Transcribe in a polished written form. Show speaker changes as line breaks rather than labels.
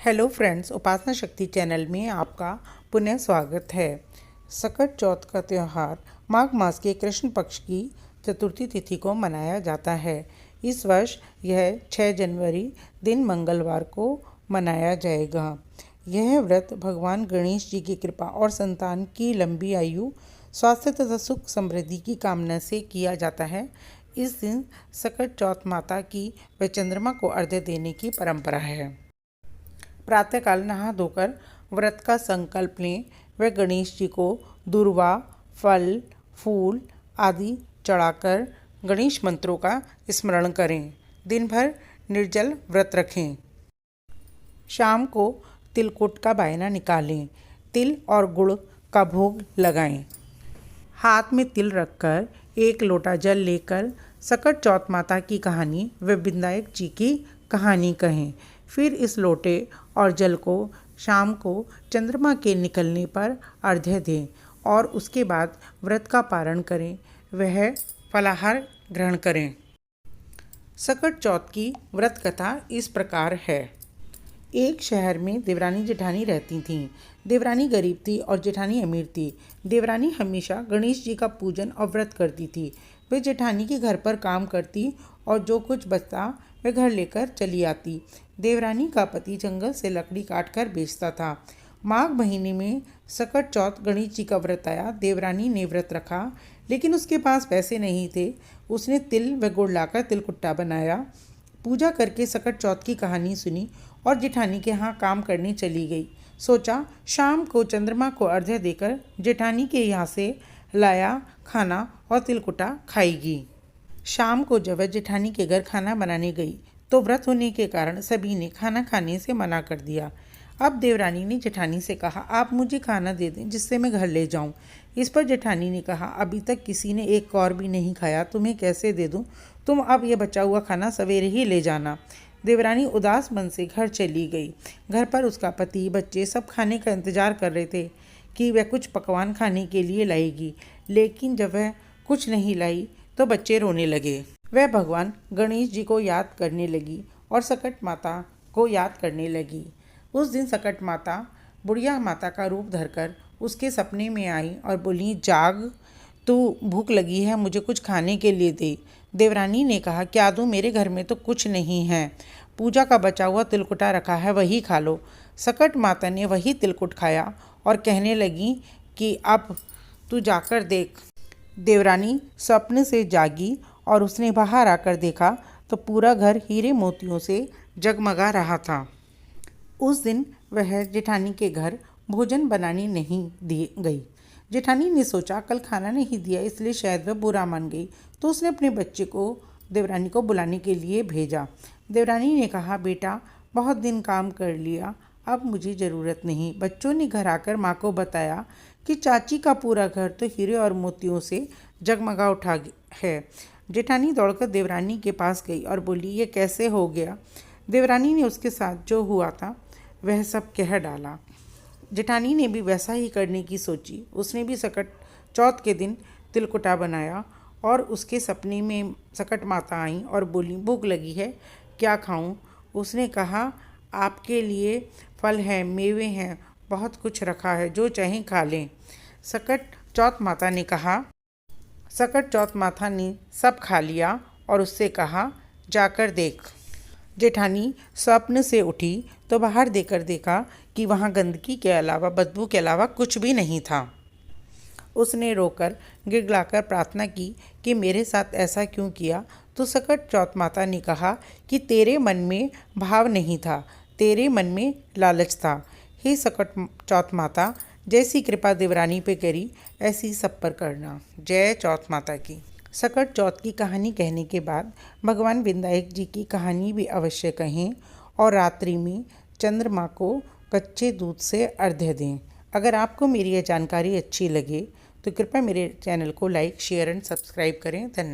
Hello friends, उपासना शक्ति channel में आपका पुनः स्वागत है। सकट चौथ का त्यौहार माघ मास के कृष्ण पक्ष की चतुर्थी तिथि को मनाया जाता है। इस वर्ष यह 6 जनवरी दिन मंगलवार को मनाया जाएगा। यह व्रत भगवान गणेश जी की कृपा और संतान की लंबी आयु, स्वास्थ्य तथा सुख समृद्धि की कामना से किया जाता है। इस दिन सकट चौथ माता की व चंद्रमा को अर्घ्य देने की परंपरा है। प्रातःकाल नहा धोकर व्रत का संकल्प लें व गणेश जी को दूर्वा, फल, फूल आदि चढ़ाकर गणेश मंत्रों का स्मरण करें। दिन भर निर्जल व्रत रखें। शाम को तिलकुट का बायना निकालें। तिल और गुड़ का भोग लगाएं। हाथ में तिल रखकर 1 लोटा जल लेकर सकट चौथ माता की कहानी व विनायक जी की कहानी कहें। फिर इस लोटे और जल को शाम को चंद्रमा के निकलने पर अर्घ्य दें और उसके बाद व्रत का पारण करें। वह फलाहार ग्रहण करें। सकट चौथ की व्रत कथा इस प्रकार है। एक शहर में देवरानी जेठानी रहती थीं। देवरानी गरीब थी और जेठानी अमीर थी। देवरानी हमेशा गणेश जी का पूजन और व्रत करती थी। वे जेठानी के घर पर काम करती और जो कुछ बचता वे घर लेकर चली आती। देवरानी का पति जंगल से लकड़ी काटकर बेचता था। माघ महीने में सकट चौथ गणेश जी का व्रत आया। देवरानी ने व्रत रखा, लेकिन उसके पास पैसे नहीं थे। उसने तिल व गुड़ लाकर तिलकुट्टा बनाया। पूजा करके सकट चौथ की कहानी सुनी और जेठानी के यहाँ काम करने चली गई। सोचा शाम को चंद्रमा को अर्घ्य देकर जेठानी के यहाँ से लाया खाना और तिलकुट्टा खाएगी। शाम को जब वह जेठानी के घर खाना बनाने गई तो व्रत होने के कारण सभी ने खाना खाने से मना कर दिया। अब देवरानी ने जेठानी से कहा, आप मुझे खाना दे दें जिससे मैं घर ले जाऊं। इस पर जेठानी ने कहा, अभी तक किसी ने एक कौर भी नहीं खाया, तुम्हें कैसे दे दूं? तुम अब ये बचा हुआ खाना सवेरे ही ले जाना। देवरानी उदास मन से घर चली गई। घर पर उसका पति, बच्चे सब खाने का इंतजार कर रहे थे कि वह कुछ पकवान खाने के लिए लाएगी, लेकिन जब वह कुछ नहीं लाई तो बच्चे रोने लगे। वह भगवान गणेश जी को याद करने लगी और सकट माता को याद करने लगी। उस दिन सकट माता बुढ़िया माता का रूप धरकर उसके सपने में आई और बोली, जाग, तू भूख लगी है, मुझे कुछ खाने के लिए दे। देवरानी ने कहा, क्या दूँ? मेरे घर में तो कुछ नहीं है। पूजा का बचा हुआ तिलकुटा रखा है, वही खा लो। सकट माता ने वही तिलकुट खाया और कहने लगी कि अब तू जाकर देख। देवरानी स्वप्न से जागी और उसने बाहर आकर देखा तो पूरा घर हीरे मोतियों से जगमगा रहा था। उस दिन वह जेठानी के घर भोजन बनाने नहीं दी गई। जेठानी ने सोचा कल खाना नहीं दिया इसलिए शायद वह बुरा मान गई, तो उसने अपने बच्चे को देवरानी को बुलाने के लिए भेजा। देवरानी ने कहा, बेटा बहुत दिन काम कर लिया, अब मुझे ज़रूरत नहीं। बच्चों ने घर आकर माँ को बताया कि चाची का पूरा घर तो हीरे और मोतियों से जगमगा उठा है। जेठानी दौड़कर देवरानी के पास गई और बोली, ये कैसे हो गया? देवरानी ने उसके साथ जो हुआ था वह सब कह डाला। जेठानी ने भी वैसा ही करने की सोची। उसने भी सकट चौथ के दिन तिलकुटा बनाया और उसके सपने में सकट माता आई और बोली, भूख लगी है, क्या खाऊं? उसने कहा, आपके लिए फल हैं, मेवे हैं, बहुत कुछ रखा है, जो चाहें खा लें। सकट चौथ माता ने कहा। सकट चौथ माता ने सब खा लिया और उससे कहा, जाकर देख। जेठानी स्वप्न से उठी तो बाहर देकर देखा कि वहाँ गंदगी के अलावा, बदबू के अलावा कुछ भी नहीं था। उसने रोकर गिड़गिड़ाकर प्रार्थना की कि मेरे साथ ऐसा क्यों किया? तो सकट चौथ माता ने कहा कि तेरे मन में भाव नहीं था, तेरे मन में लालच था। हे सकट चौथ माता, जैसी कृपा देवरानी पे करी ऐसी सब पर करना। जय चौथ माता की। सकट चौथ की कहानी कहने के बाद भगवान विनायक जी की कहानी भी अवश्य कहें और रात्रि में चंद्रमा को कच्चे दूध से अर्घ्य दें। अगर आपको मेरी यह जानकारी अच्छी लगे तो कृपया मेरे चैनल को लाइक, शेयर एंड सब्सक्राइब करें। धन्यवाद।